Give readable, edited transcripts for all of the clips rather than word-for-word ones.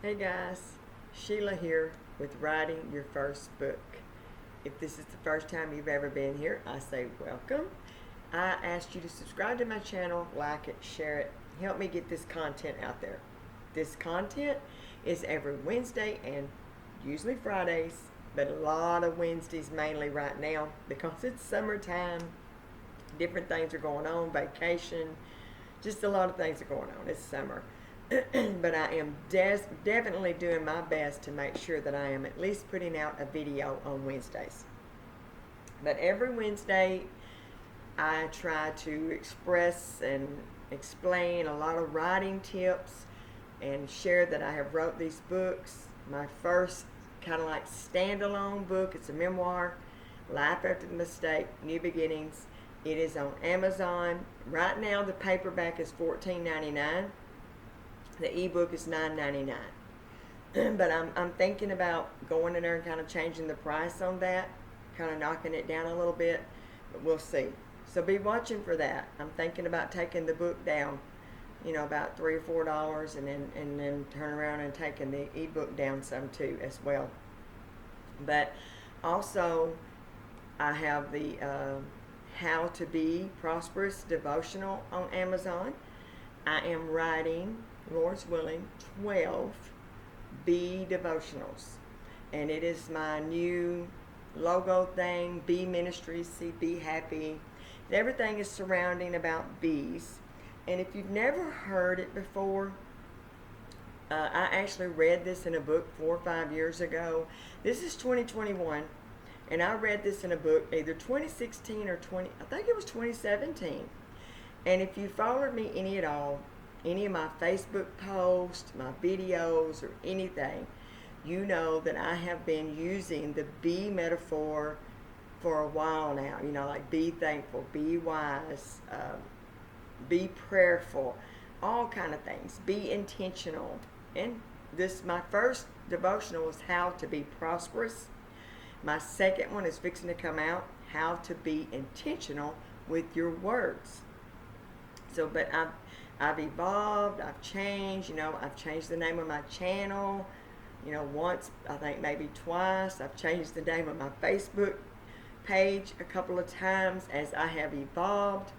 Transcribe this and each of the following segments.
Hey guys, Sheila here with Writing Your First Book. If this is the first time you've ever been here, I say welcome. I asked you to subscribe to my channel, like it, share it, help me get this content out there. This content is every Wednesday and usually Fridays, but a lot of Wednesdays mainly right now because it's summertime. Different things are going on, vacation, just a lot of things are going on. It's summer. But I am definitely doing my best to make sure that I am at least putting out a video on Wednesdays. But every Wednesday, I try to express and explain a lot of writing tips and share that I have wrote these books. My first kind of like standalone book, it's a memoir, Life After the Mistake, New Beginnings. It is on Amazon. Right now, the paperback is $14.99. The ebook is $9.99. But I'm thinking about going in there and kind of changing the price on that, kind of knocking it down a little bit, but we'll see. So be watching for that. I'm thinking about taking the book down, about $3 or $4, and then turn around and taking the ebook down some too as well. But also, I have the How to Be Prosperous devotional on Amazon. I am writing, Lord's willing, 12 Be devotionals. And it is my new logo thing, Be Ministries, see, Be Happy. Everything is surrounding about bees. And if you've never heard it before, I actually read this in a book 4 or 5 years ago. This is 2021. And I read this in a book either 2016 or I think it was 2017. And if you followed me any at all, any of my Facebook posts, my videos, or anything, you know that I have been using the bee metaphor for a while now. Like be thankful, be wise, be prayerful, all kind of things. Be intentional. And my first devotional was How to Be Prosperous. My second one is fixing to come out, How to Be Intentional with Your Words. So, but I've evolved, I've changed, I've changed the name of my channel, once, I think maybe twice. I've changed the name of my Facebook page a couple of times as I have evolved,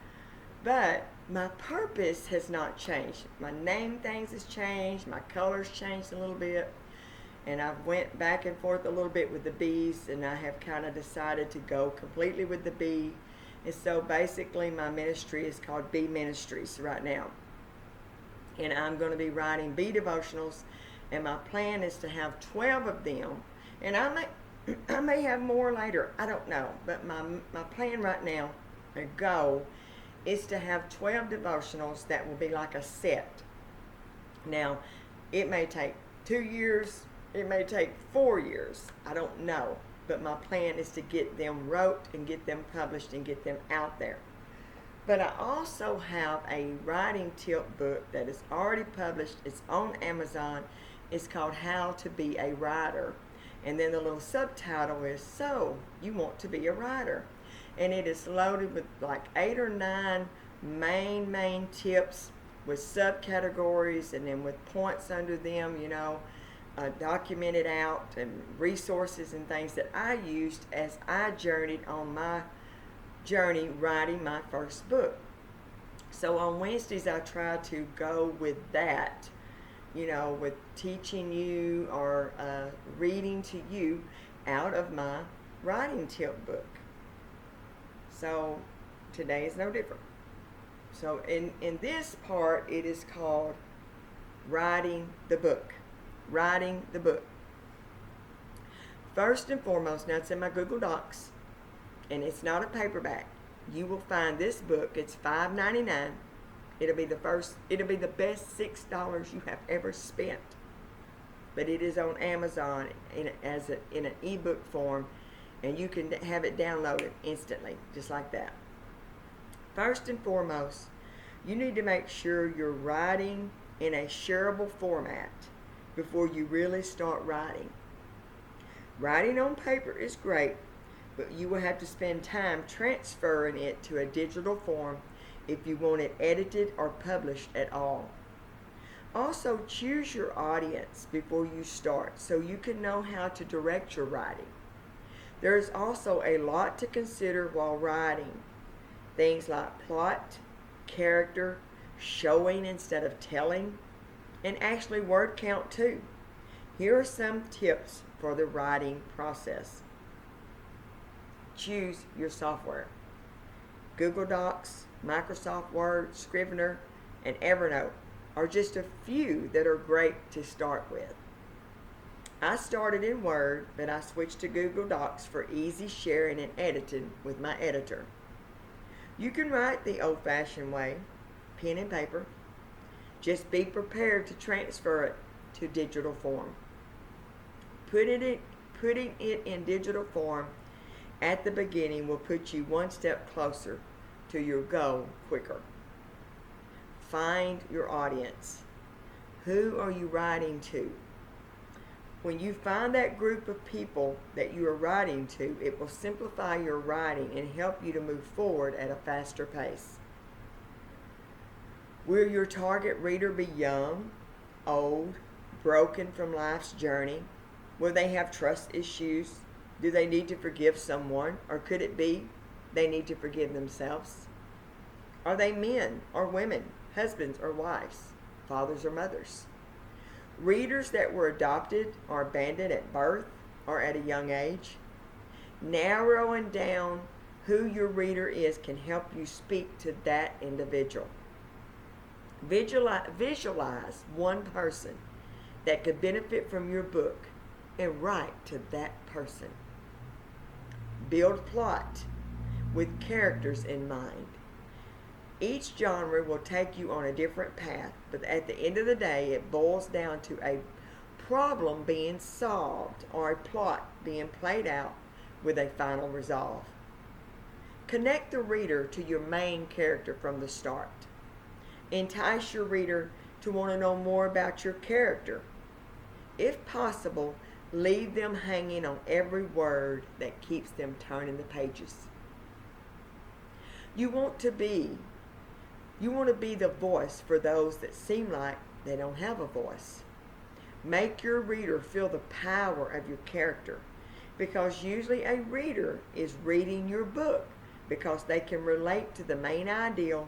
but my purpose has not changed. My name things has changed, my colors changed a little bit, and I've went back and forth a little bit with the bees, and I have kind of decided to go completely with the bee. And so basically my ministry is called Be Ministries right now. And I'm going to be writing bee devotionals, and my plan is to have 12 of them. And I may have more later, I don't know. But my plan right now, my goal, is to have 12 devotionals that will be like a set. Now, it may take 2 years, it may take 4 years, I don't know. But my plan is to get them wrote and get them published and get them out there. But I also have a writing tip book that is already published. It's on Amazon. It's called How to Be a Writer. And then the little subtitle is, So You Want to Be a Writer. And it is loaded with like 8 or 9 main tips with subcategories, and then with points under them, documented out, and resources and things that I used as I journeyed on my journey writing my first book. So on Wednesdays I try to go with that, with teaching you or reading to you out of my writing tip book. So today is no different. So in this part, it is called Writing the Book. Writing the book. First and foremost, now it's in my Google Docs, and it's not a paperback. You will find this book. It's $5.99. It'll be the best $6 you have ever spent. But it is on Amazon in an ebook form, and you can have it downloaded instantly, just like that. First and foremost, you need to make sure you're writing in a shareable format before you really start writing. Writing on paper is great, but you will have to spend time transferring it to a digital form if you want it edited or published at all. Also, choose your audience before you start so you can know how to direct your writing. There is also a lot to consider while writing. Things like plot, character, showing instead of telling, and actually word count too. Here are some tips for the writing process. Choose your software. Google Docs, Microsoft Word, Scrivener, and Evernote are just a few that are great to start with. I started in Word, but I switched to Google Docs for easy sharing and editing with my editor. You can write the old-fashioned way, pen and paper. Just be prepared to transfer it to digital form. Putting it in digital form at the beginning will put you one step closer to your goal quicker. Find your audience. Who are you writing to? When you find that group of people that you are writing to, it will simplify your writing and help you to move forward at a faster pace. Will your target reader be young, old, broken from life's journey? Will they have trust issues? Do they need to forgive someone? Or could it be they need to forgive themselves? Are they men or women, husbands or wives, fathers or mothers? Readers that were adopted or abandoned at birth or at a young age? Narrowing down who your reader is can help you speak to that individual. Visualize one person that could benefit from your book and write to that person. Build plot with characters in mind. Each genre will take you on a different path, but at the end of the day, it boils down to a problem being solved or a plot being played out with a final resolve. Connect the reader to your main character from the start. Entice your reader to want to know more about your character. If possible, leave them hanging on every word that keeps them turning the pages. You want to be the voice for those that seem like they don't have a voice. Make your reader feel the power of your character, because usually a reader is reading your book because they can relate to the main ideal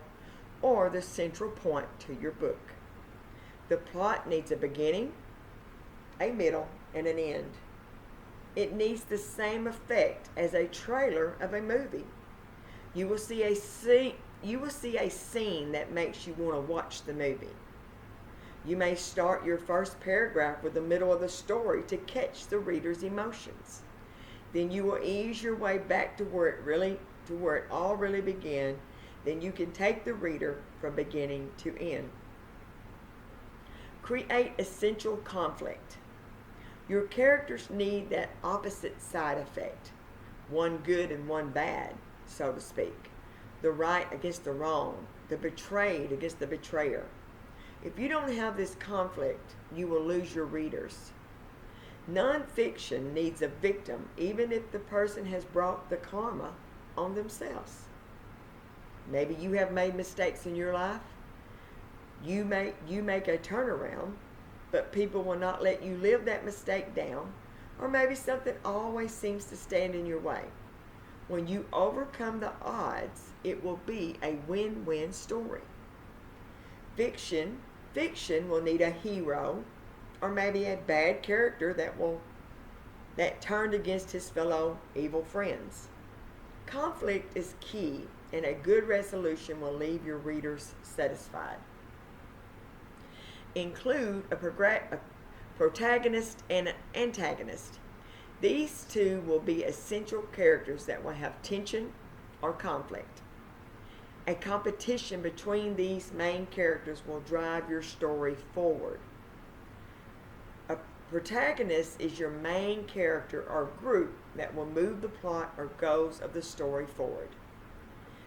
or the central point to your book. The plot needs a beginning, a middle, and an end. It needs the same effect as a trailer of a movie. You will see a scene that makes you want to watch the movie. You may start your first paragraph with the middle of the story to catch the reader's emotions. Then you will ease your way back to where it all really began. Then you can take the reader from beginning to end. Create essential conflict. Your characters need that opposite side effect, one good and one bad, so to speak. The right against the wrong, the betrayed against the betrayer. If you don't have this conflict, you will lose your readers. Nonfiction needs a victim, even if the person has brought the karma on themselves. Maybe you have made mistakes in your life. You make a turnaround, but people will not let you live that mistake down, or maybe something always seems to stand in your way. When you overcome the odds, it will be a win-win story. Fiction will need a hero, or maybe a bad character that turned against his fellow evil friends. Conflict is key, and a good resolution will leave your readers satisfied. Include a protagonist and an antagonist. These two will be essential characters that will have tension or conflict. A competition between these main characters will drive your story forward. A protagonist is your main character or group that will move the plot or goals of the story forward.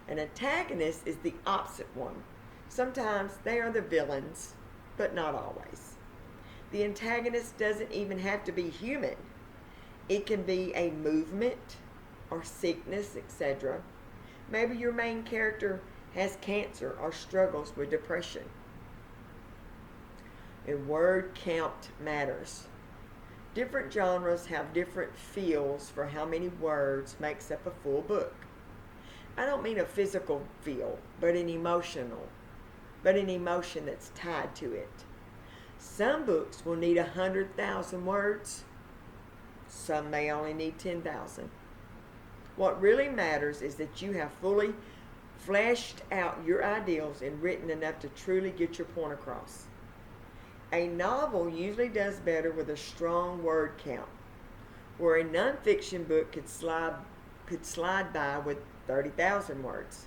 An antagonist is the opposite one. Sometimes they are the villains, but not always. The antagonist doesn't even have to be human. It can be a movement or sickness, etc. Maybe your main character has cancer or struggles with depression. and word count matters. Different genres have different feels for how many words makes up a full book. I don't mean a physical feel, but an emotion that's tied to it. Some books will need 100,000 words. Some may only need 10,000. What really matters is that you have fully fleshed out your ideals and written enough to truly get your point across. A novel usually does better with a strong word count, where a nonfiction book could slide by with 30,000 words.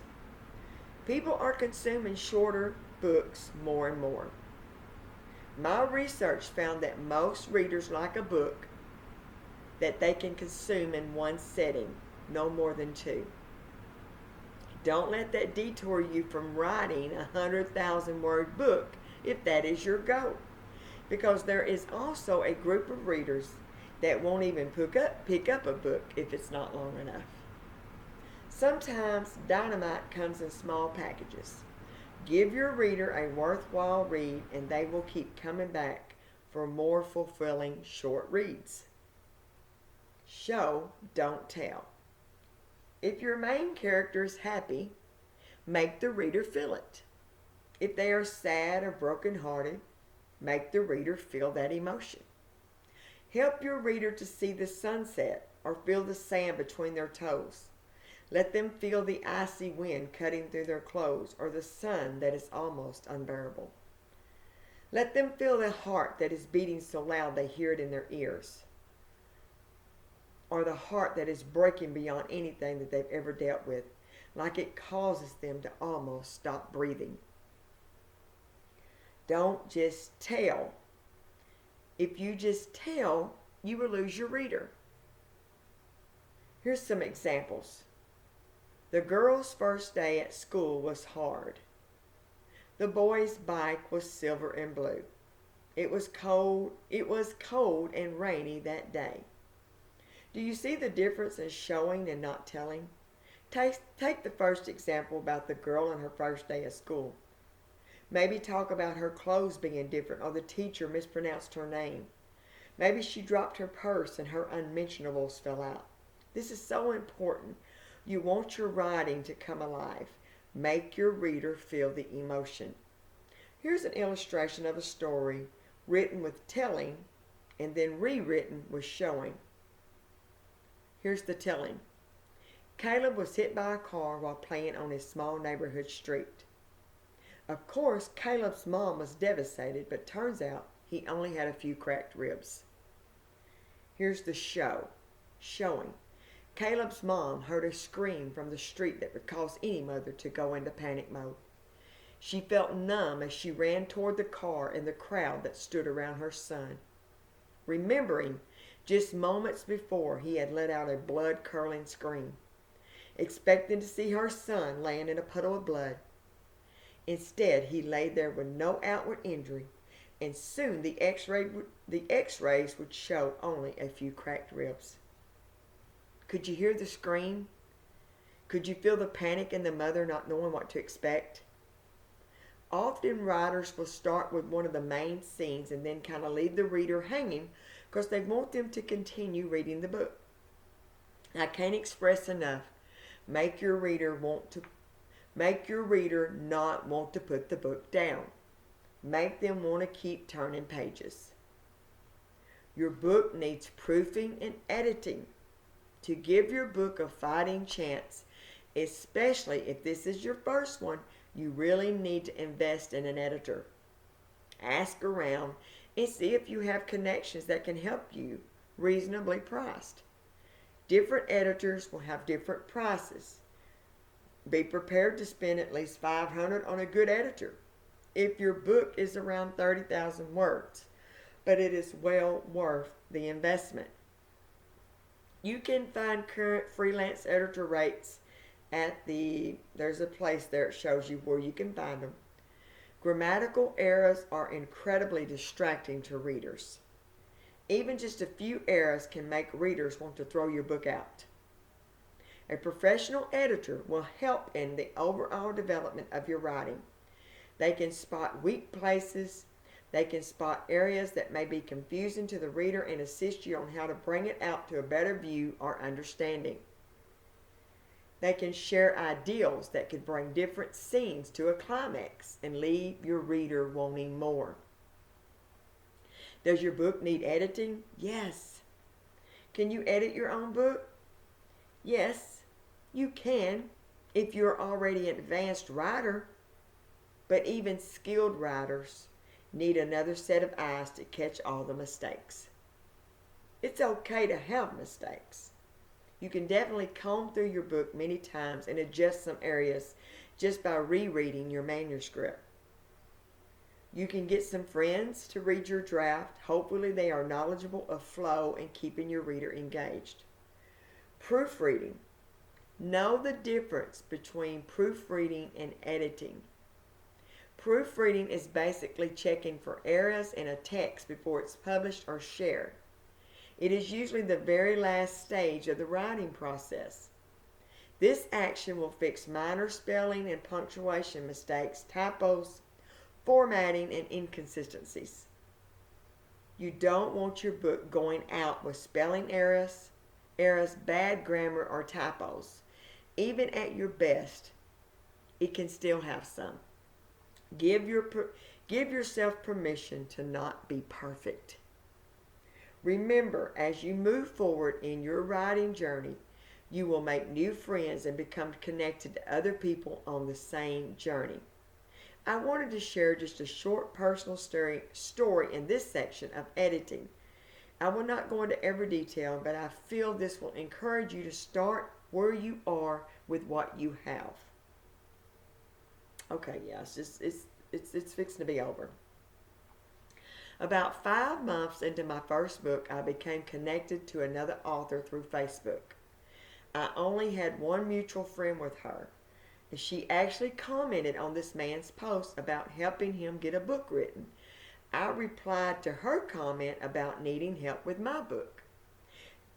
People are consuming shorter books more and more. My research found that most readers like a book that they can consume in one setting, no more than two. Don't let that detour you from writing a 100,000 word book if that is your goal, because there is also a group of readers that won't even pick up a book if it's not long enough. Sometimes dynamite comes in small packages. Give your reader a worthwhile read and they will keep coming back for more fulfilling short reads. Show, don't tell. If your main character is happy, make the reader feel it. If they are sad or brokenhearted, make the reader feel that emotion. Help your reader to see the sunset or feel the sand between their toes. Let them feel the icy wind cutting through their clothes or the sun that is almost unbearable. Let them feel the heart that is beating so loud they hear it in their ears, or the heart that is breaking beyond anything that they've ever dealt with, like it causes them to almost stop breathing. Don't just tell. If you just tell, you will lose your reader. Here's some examples. The girl's first day at school was hard. The boy's bike was silver and blue. It was cold and rainy that day. Do you see the difference in showing and not telling? Take the first example about the girl on her first day of school. Maybe talk about her clothes being different or the teacher mispronounced her name. Maybe she dropped her purse and her unmentionables fell out. This is so important. You want your writing to come alive. Make your reader feel the emotion. Here's an illustration of a story written with telling and then rewritten with showing. Here's the telling. Caleb was hit by a car while playing on his small neighborhood street. Of course, Caleb's mom was devastated, but turns out he only had a few cracked ribs. Here's the showing. Caleb's mom heard a scream from the street that would cause any mother to go into panic mode. She felt numb as she ran toward the car and the crowd that stood around her son, remembering just moments before he had let out a blood-curdling scream, expecting to see her son laying in a puddle of blood. Instead, he lay there with no outward injury, and soon the x-rays would show only a few cracked ribs. Could you hear the scream? Could you feel the panic in the mother not knowing what to expect? Often writers will start with one of the main scenes and then kind of leave the reader hanging because they want them to continue reading the book. I can't express enough. Make your reader not want to put the book down. Make them want to keep turning pages. Your book needs proofing and editing. To give your book a fighting chance, especially if this is your first one, you really need to invest in an editor. Ask around and see if you have connections that can help you, reasonably priced. Different editors will have different prices. Be prepared to spend at least $500 on a good editor if your book is around 30,000 words, but it is well worth the investment. You can find current freelance editor rates at there's a place there that shows you where you can find them. Grammatical errors are incredibly distracting to readers. Even just a few errors can make readers want to throw your book out. A professional editor will help in the overall development of your writing. They can spot weak places, They can spot areas that may be confusing to the reader and assist you on how to bring it out to a better view or understanding. They can share ideals that could bring different scenes to a climax and leave your reader wanting more. Does your book need editing? Yes. Can you edit your own book? Yes, you can if you're already an advanced writer. But even skilled writers need another set of eyes to catch all the mistakes. It's okay to have mistakes. You can definitely comb through your book many times and adjust some areas just by rereading your manuscript. You can get some friends to read your draft. Hopefully they are knowledgeable of flow and keeping your reader engaged. Proofreading. Know the difference between proofreading and editing. Proofreading is basically checking for errors in a text before it's published or shared. It is usually the very last stage of the writing process. This action will fix minor spelling and punctuation mistakes, typos, formatting, and inconsistencies. You don't want your book going out with spelling errors, bad grammar, or typos. Even at your best, it can still have some. Give yourself permission to not be perfect. Remember, as you move forward in your writing journey, you will make new friends and become connected to other people on the same journey. I wanted to share just a short personal story in this section of editing. I will not go into every detail, but I feel this will encourage you to start where you are with what you have. Okay, yeah, it's fixing to be over. About 5 months into my first book, I became connected to another author through Facebook. I only had one mutual friend with her. She actually commented on this man's post about helping him get a book written. I replied to her comment about needing help with my book.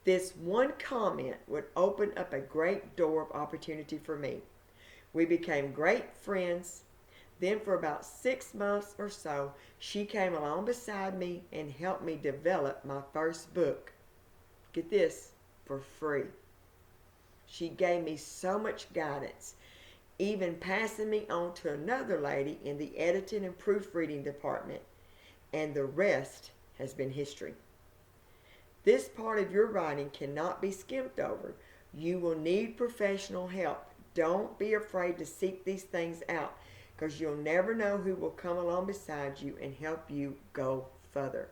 This one comment would open up a great door of opportunity for me. We became great friends. Then for about 6 months or so, she came along beside me and helped me develop my first book. Get this, for free. She gave me so much guidance, even passing me on to another lady in the editing and proofreading department, and the rest has been history. This part of your writing cannot be skimped over. You will need professional help. Don't be afraid to seek these things out, because you'll never know who will come along beside you and help you go further.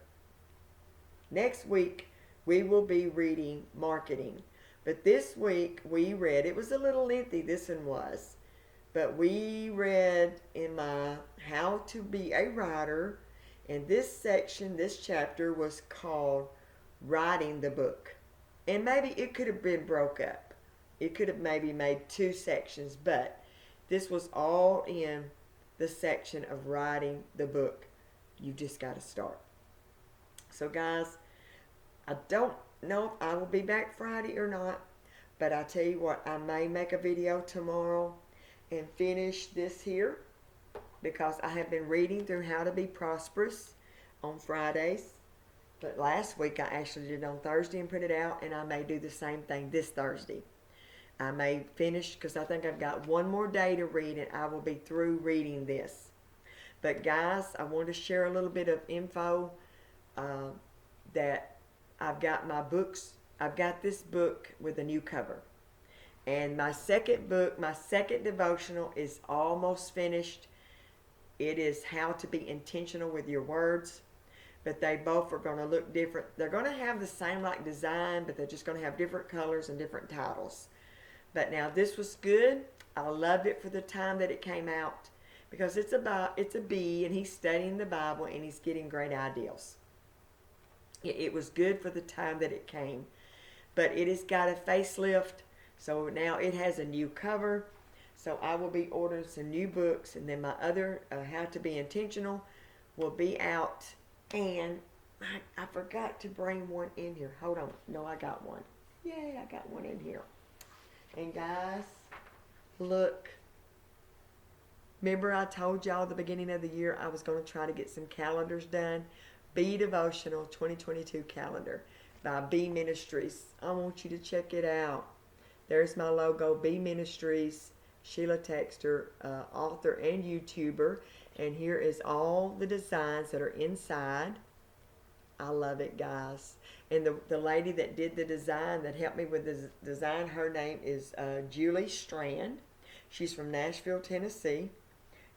Next week, we will be reading marketing. But this week, we read, it was a little lengthy, this one was, but we read in my How to Be a Writer, and this section, this chapter was called Writing the Book. And maybe it could have been broke up. It could have maybe made 2 sections, but this was all in the section of writing the book. You just got to start. So guys, I don't know if I will be back Friday or not, but I tell you what, I may make a video tomorrow and finish this here, because I have been reading through How to Be Prosperous on Fridays. But last week I actually did it on Thursday and put it out, and I may do the same thing this Thursday. I may finish, because I think I've got one more day to read and I will be through reading this. But guys, I want to share a little bit of info that I've got my books. I've got this book with a new cover. And my second book, my second devotional is almost finished. It is How to Be Intentional with Your Words. But they both are going to look different. They're going to have the same like design, but they're just going to have different colors and different titles. But now this was good. I loved it for the time that it came out, because it's a bee and he's studying the Bible and he's getting great ideals. It was good for the time that it came. But it has got a facelift, so now it has a new cover. So I will be ordering some new books, and then my other How to Be Intentional will be out. And I forgot to bring one in here. Hold on. No, I got one. Yay, I got one in here. And guys, look. Remember I told y'all at the beginning of the year I was going to try to get some calendars done. Be Devotional 2022 calendar by B Ministries. I want you to check it out. There's my logo, B Ministries, Sheila Texter, author and YouTuber. And here is all the designs that are inside. I love it, guys. And the lady that did the design, that helped me with the design, her name is Julie Strand. She's from Nashville, Tennessee.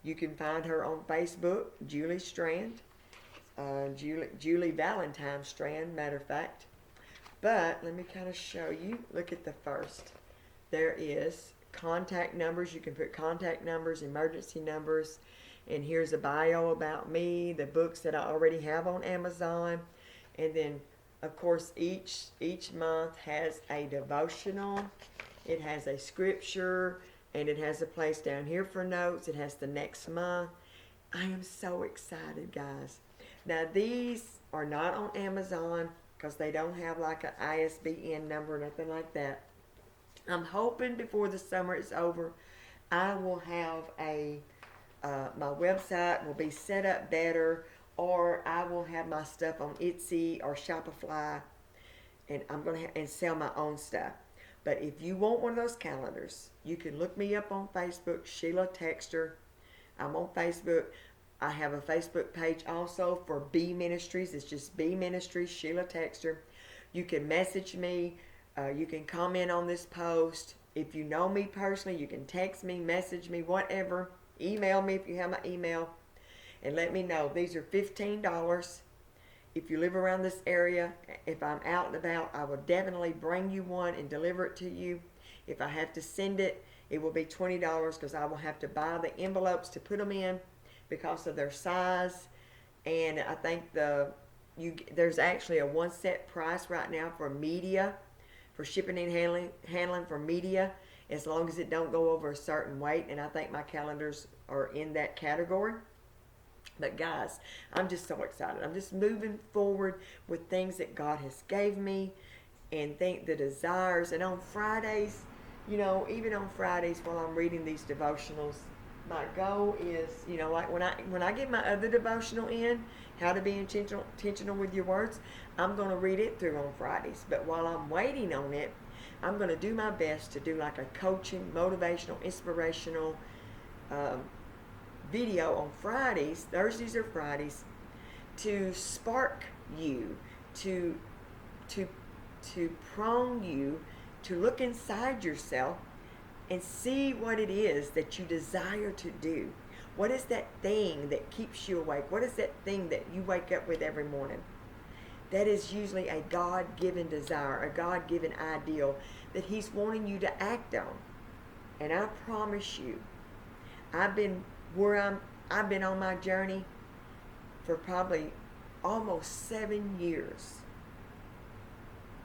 You can find her on Facebook, Julie Strand. Julie Valentine Strand, matter of fact. But let me kind of show you. Look at the first. There is contact numbers. You can put contact numbers, emergency numbers. And here's a bio about me, the books that I already have on Amazon. And then, of course, each month has a devotional. It has a scripture, and it has a place down here for notes. It has the next month. I am so excited, guys. Now, these are not on Amazon because they don't have like an ISBN number or nothing like that. I'm hoping before the summer is over, I will have my website will be set up better, or I will have my stuff on Etsy or Shopify, and I'm going to sell my own stuff. But if you want one of those calendars, you can look me up on Facebook, Sheila Texter. I'm on Facebook. I have a Facebook page also for B Ministries. It's just B Ministries, Sheila Texter. You can message me. You can comment on this post. If you know me personally, you can text me, message me, whatever. Email me if you have my email. And let me know. These are $15. If you live around this area, if I'm out and about, I will definitely bring you one and deliver it to you. If I have to send it, it will be $20 because I will have to buy the envelopes to put them in because of their size. And I think there's actually a one set price right now for media, for shipping and handling for media, as long as it don't go over a certain weight. And I think my calendars are in that category. But guys, I'm just so excited. I'm just moving forward with things that God has gave me, and think the desires. And on Fridays, even on Fridays while I'm reading these devotionals, my goal is, like when I get my other devotional in, How to Be Intentional with Your Words, I'm going to read it through on Fridays. But while I'm waiting on it, I'm going to do my best to do like a coaching, motivational, inspirational video on Fridays, Thursdays or Fridays, to spark you, to prompt you to look inside yourself and see what it is that you desire to do. What is that thing that keeps you awake? What is that thing that you wake up with every morning? That is usually a God-given desire, a God-given ideal that He's wanting you to act on. And I promise you, I've been on my journey for probably almost 7 years.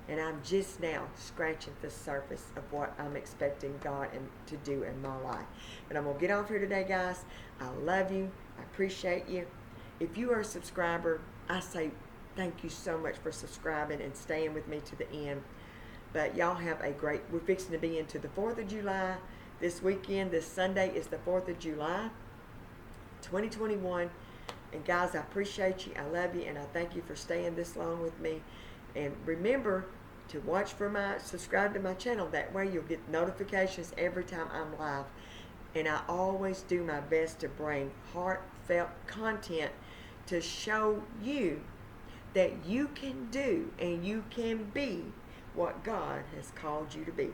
And I'm just now scratching the surface of what I'm expecting God to do in my life. But I'm going to get off here today, guys. I love you. I appreciate you. If you are a subscriber, I say thank you so much for subscribing and staying with me to the end. But y'all have a great, we're fixing to be into the 4th of July. This weekend, this Sunday is the 4th of July, 2021. And guys, I appreciate you. I love you. And I thank you for staying this long with me. And remember to subscribe to my channel. That way you'll get notifications every time I'm live. And I always do my best to bring heartfelt content to show you that you can do and you can be what God has called you to be.